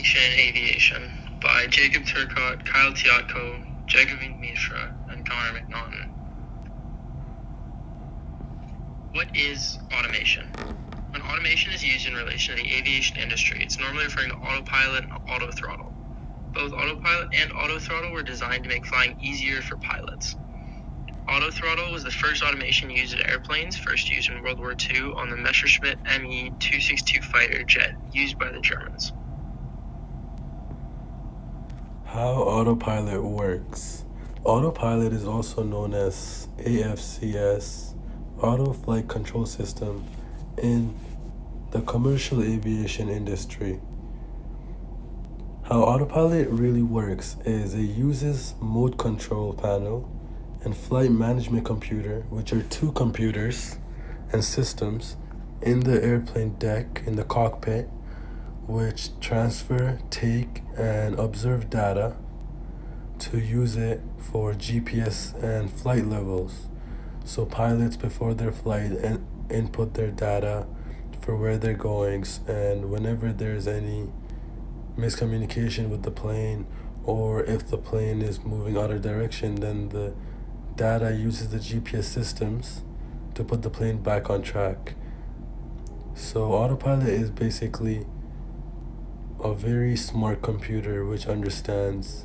Automation in Aviation by Jacob Turcotte, Kyle Tiatko, Jagaveen Mishra, and Connor McNaughton. What is automation? When automation is used in relation to the aviation industry, it's normally referring to autopilot and autothrottle. Both autopilot and autothrottle were designed to make flying easier for pilots. Autothrottle was the first automation used in airplanes, first used in World War II on the Messerschmitt Me-262 fighter jet used by the Germans. How autopilot works. Autopilot is also known as AFCS, Auto Flight Control System, in the commercial aviation industry. How autopilot really works is it uses mode control panel and flight management computer, which are two computers and systems in the airplane deck in the cockpit, which transfer, take, and observe data to use it for GPS and flight levels. So pilots before their flight input their data for where they're going, and whenever there's any miscommunication with the plane, or if the plane is moving out of direction, then the data uses the GPS systems to put the plane back on track. So autopilot is basically a very smart computer which understands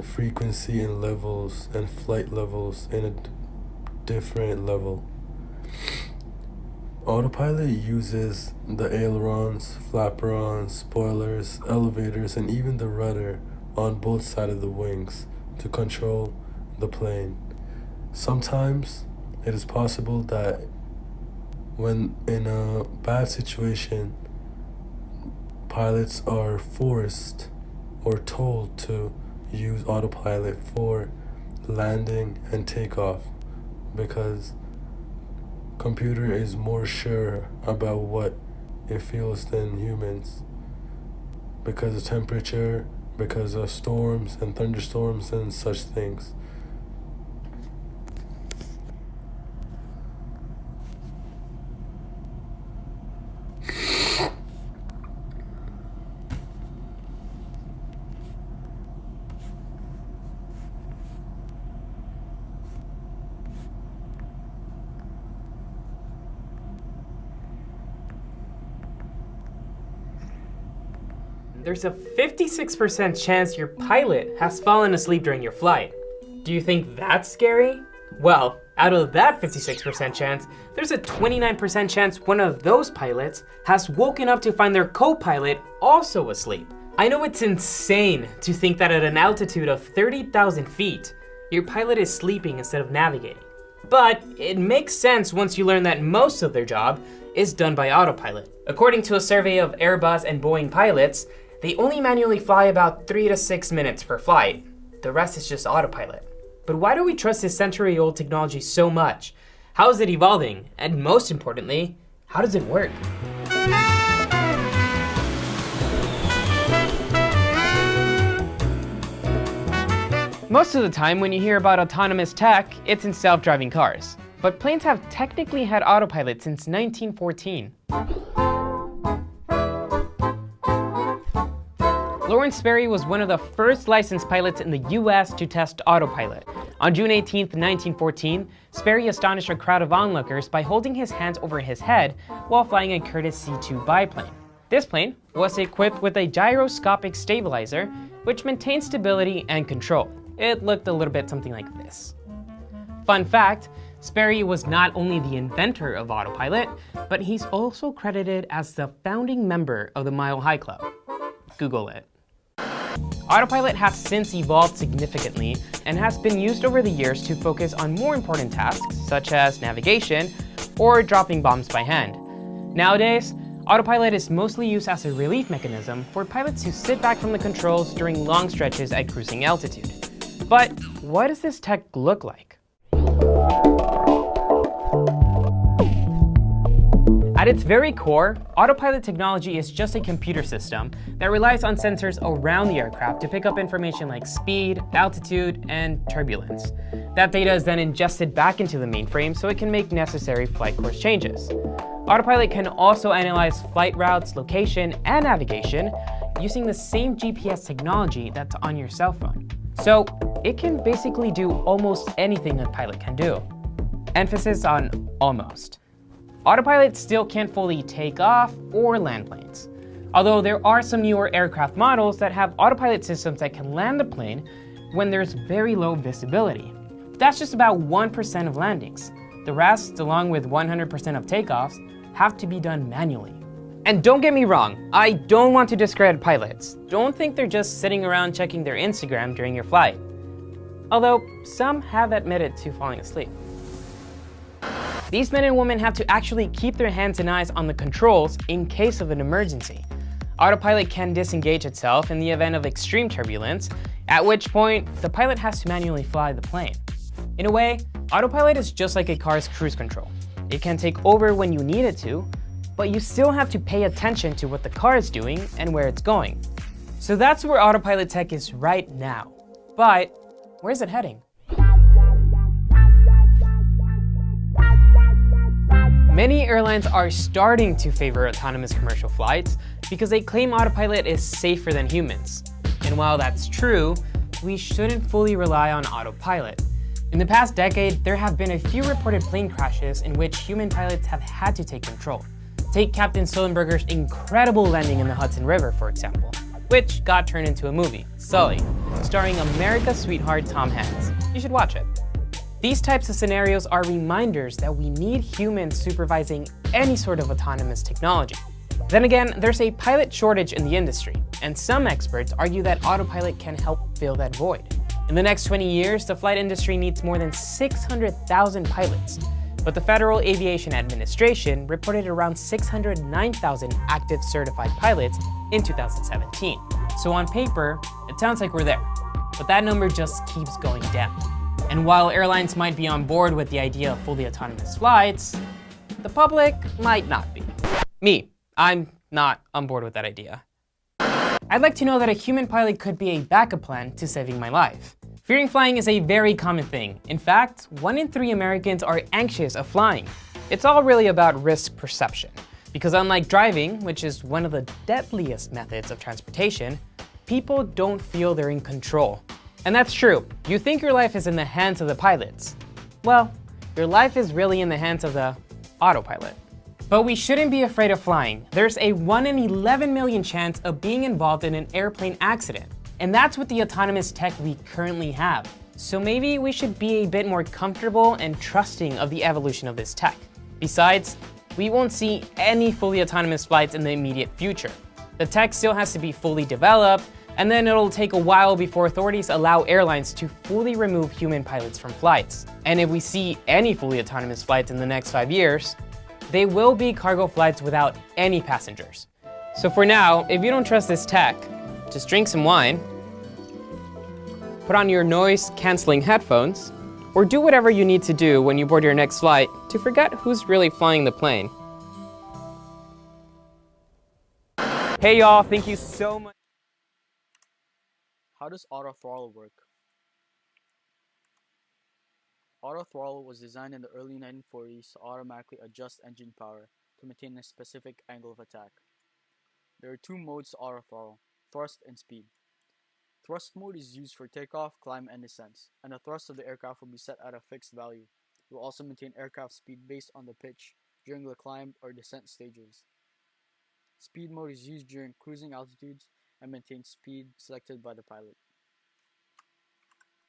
frequency and levels and flight levels in a different level. Autopilot uses the ailerons, flaperons, spoilers, elevators, and even the rudder on both sides of the wings to control the plane. Sometimes it is possible that when in a bad situation, pilots are forced or told to use autopilot for landing and takeoff, because computer is more sure about what it feels than humans, because of temperature, because of storms and thunderstorms and such things. There's a 56% chance your pilot has fallen asleep during your flight. Do you think that's scary? Well, out of that 56% chance, there's a 29% chance one of those pilots has woken up to find their co-pilot also asleep. I know it's insane to think that at an altitude of 30,000 feet, your pilot is sleeping instead of navigating. But it makes sense once you learn that most of their job is done by autopilot. According to a survey of Airbus and Boeing pilots, they only manually fly about 3 to 6 minutes per flight. The rest is just autopilot. But why do we trust this century-old technology so much? How is it evolving? And most importantly, how does it work? Most of the time when you hear about autonomous tech, it's in self-driving cars. But planes have technically had autopilot since 1914. Lawrence Sperry was one of the first licensed pilots in the US to test autopilot. On June 18, 1914, Sperry astonished a crowd of onlookers by holding his hands over his head while flying a Curtiss C-2 biplane. This plane was equipped with a gyroscopic stabilizer, which maintained stability and control. It looked a little bit something like this. Fun fact, Sperry was not only the inventor of autopilot, but he's also credited as the founding member of the Mile High Club. Google it. Autopilot has since evolved significantly and has been used over the years to focus on more important tasks such as navigation or dropping bombs by hand. Nowadays, autopilot is mostly used as a relief mechanism for pilots who sit back from the controls during long stretches at cruising altitude. But what does this tech look like? At its very core, autopilot technology is just a computer system that relies on sensors around the aircraft to pick up information like speed, altitude, and turbulence. That data is then ingested back into the mainframe so it can make necessary flight course changes. Autopilot can also analyze flight routes, location, and navigation using the same GPS technology that's on your cell phone. So it can basically do almost anything a pilot can do. Emphasis on almost. Autopilot still can't fully take off or land planes. Although there are some newer aircraft models that have autopilot systems that can land the plane when there's very low visibility. That's just about 1% of landings. The rest, along with 100% of takeoffs, have to be done manually. And don't get me wrong, I don't want to discredit pilots. Don't think they're just sitting around checking their Instagram during your flight. Although some have admitted to falling asleep. These men and women have to actually keep their hands and eyes on the controls in case of an emergency. Autopilot can disengage itself in the event of extreme turbulence, at which point the pilot has to manually fly the plane. In a way, autopilot is just like a car's cruise control. It can take over when you need it to, but you still have to pay attention to what the car is doing and where it's going. So that's where autopilot tech is right now. But where's it heading? Many airlines are starting to favor autonomous commercial flights because they claim autopilot is safer than humans. And while that's true, we shouldn't fully rely on autopilot. In the past decade, there have been a few reported plane crashes in which human pilots have had to take control. Take Captain Sullenberger's incredible landing in the Hudson River, for example, which got turned into a movie, Sully, starring America's sweetheart Tom Hanks. You should watch it. These types of scenarios are reminders that we need humans supervising any sort of autonomous technology. Then again, there's a pilot shortage in the industry, and some experts argue that autopilot can help fill that void. In the next 20 years, the flight industry needs more than 600,000 pilots, but the Federal Aviation Administration reported around 609,000 active certified pilots in 2017. So on paper, it sounds like we're there, but that number just keeps going down. And while airlines might be on board with the idea of fully autonomous flights, the public might not be. Me, I'm not on board with that idea. I'd like to know that a human pilot could be a backup plan to saving my life. Fearing flying is a very common thing. In fact, 1 in 3 Americans are anxious of flying. It's all really about risk perception. Because unlike driving, which is one of the deadliest methods of transportation, people don't feel they're in control. And that's true. You think your life is in the hands of the pilots. Well, your life is really in the hands of the autopilot. But we shouldn't be afraid of flying. There's a 1 in 11 million chance of being involved in an airplane accident. And that's with the autonomous tech we currently have. So maybe we should be a bit more comfortable and trusting of the evolution of this tech. Besides, we won't see any fully autonomous flights in the immediate future. The tech still has to be fully developed, and then it'll take a while before authorities allow airlines to fully remove human pilots from flights. And if we see any fully autonomous flights in the next 5 years, they will be cargo flights without any passengers. So for now, if you don't trust this tech, just drink some wine, put on your noise-canceling headphones, or do whatever you need to do when you board your next flight to forget who's really flying the plane. Hey y'all, thank you so much. How does auto throttle work? Auto throttle was designed in the early 1940s to automatically adjust engine power to maintain a specific angle of attack. There are 2 modes to auto throttle, thrust and speed. Thrust mode is used for takeoff, climb, and descents, and the thrust of the aircraft will be set at a fixed value. It will also maintain aircraft speed based on the pitch during the climb or descent stages. Speed mode is used during cruising altitudes and maintains speed selected by the pilot.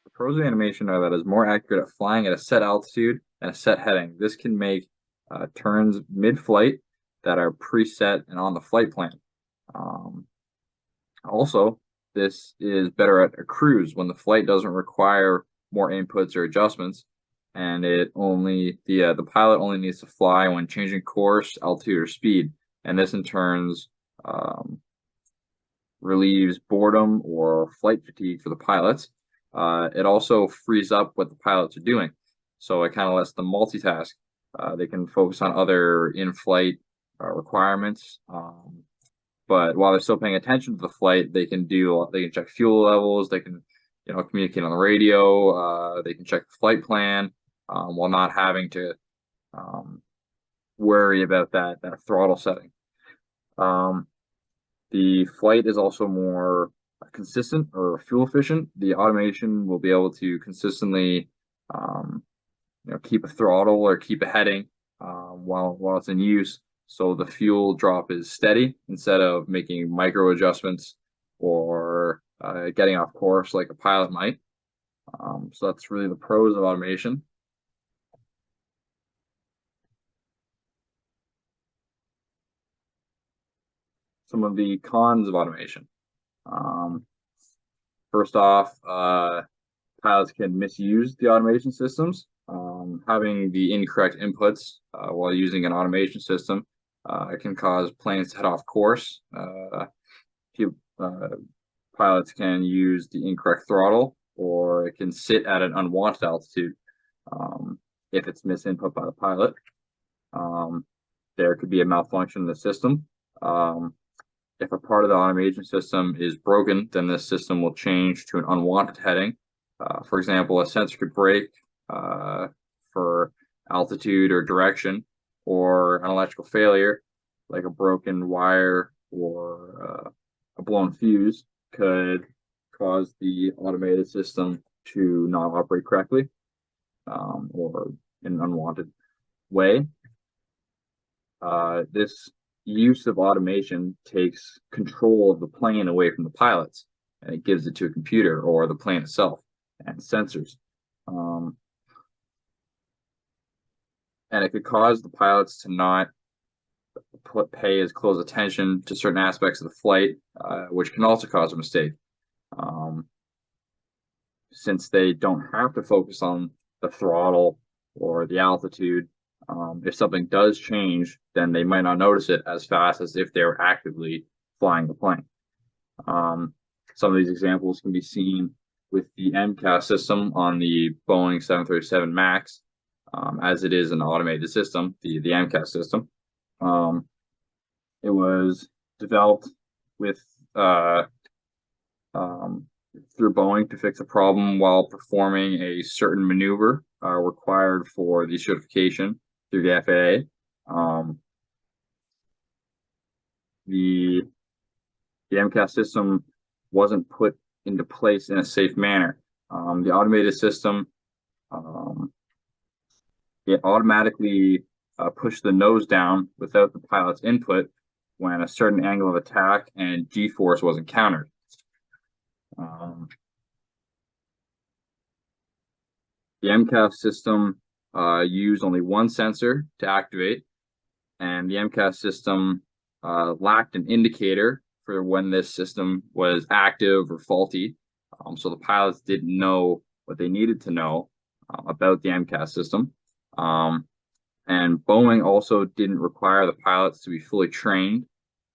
The pros of animation are that it is more accurate at flying at a set altitude and a set heading. This can make turns mid-flight that are preset and on the flight plan. Also, this is better at a cruise when the flight doesn't require more inputs or adjustments, and the pilot only needs to fly when changing course, altitude, or speed, and this in turn relieves boredom or flight fatigue for the pilots. It also frees up what the pilots are doing, so it kind of lets them multitask. They can focus on other in-flight requirements, but while they're still paying attention to the flight, they can check fuel levels, they can communicate on the radio, they can check the flight plan while not having to worry about that throttle setting. The flight is also more consistent or fuel efficient. The automation will be able to consistently, um, keep a throttle or keep a heading while it's in use. So the fuel drop is steady instead of making micro adjustments or getting off course like a pilot might. So that's really the pros of automation. Some of the cons of automation. Um, First off, pilots can misuse the automation systems. Having the incorrect inputs while using an automation system can cause planes to head off course. Uh, Pilots can use the incorrect throttle, or it can sit at an unwanted altitude if it's misinput by the pilot. There could be a malfunction in the system. If a part of the automation system is broken, then this system will change to an unwanted heading. For example, a sensor could break for altitude or direction, or an electrical failure, like a broken wire or a blown fuse, could cause the automated system to not operate correctly or in an unwanted way. This use of automation takes control of the plane away from the pilots, and it gives it to a computer or the plane itself and sensors. And it could cause the pilots to not pay as close attention to certain aspects of the flight, which can also cause a mistake. Since they don't have to focus on the throttle or the altitude, if something does change, then they might not notice it as fast as if they were actively flying the plane. Some of these examples can be seen with the MCAS system on the Boeing 737 MAX, as it is an automated system, the MCAS system. It was developed with through Boeing to fix a problem while performing a certain maneuver required for the certification through the FAA. The MCAS system wasn't put into place in a safe manner. The automated system, it automatically pushed the nose down without the pilot's input when a certain angle of attack and G-force was encountered. The MCAS system used only one sensor to activate, and the MCAS system lacked an indicator for when this system was active or faulty. So the pilots didn't know what they needed to know about the MCAS system. And Boeing also didn't require the pilots to be fully trained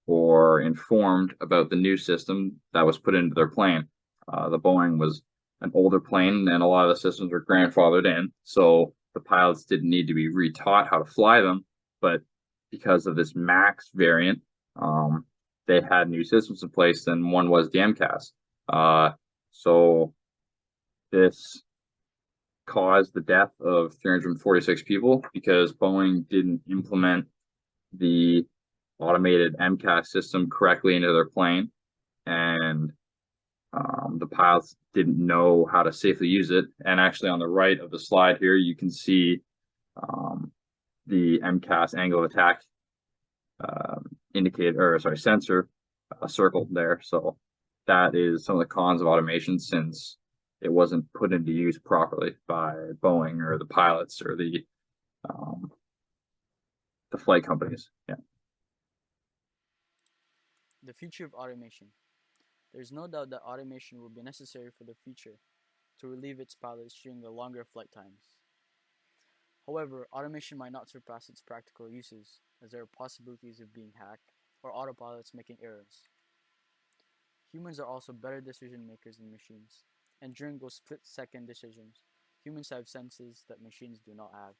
or informed about the new system that was put into their plane. The Boeing was an older plane, and a lot of the systems were grandfathered in, so the pilots didn't need to be retaught how to fly them. But because of this MAX variant, they had new systems in place, and one was the MCAS. So this caused the death of 346 people because Boeing didn't implement the automated MCAS system correctly into their plane, and the pilots didn't know how to safely use it. And actually, on the right of the slide here, you can see the MCAS angle of attack sensor circled there. So that is some of the cons of automation, since it wasn't put into use properly by Boeing or the pilots or the flight companies. Yeah. The future of automation. There is no doubt that automation will be necessary for the future to relieve its pilots during the longer flight times. However, automation might not surpass its practical uses, as there are possibilities of being hacked or autopilots making errors. Humans are also better decision makers than machines, and during those split-second decisions, humans have senses that machines do not have.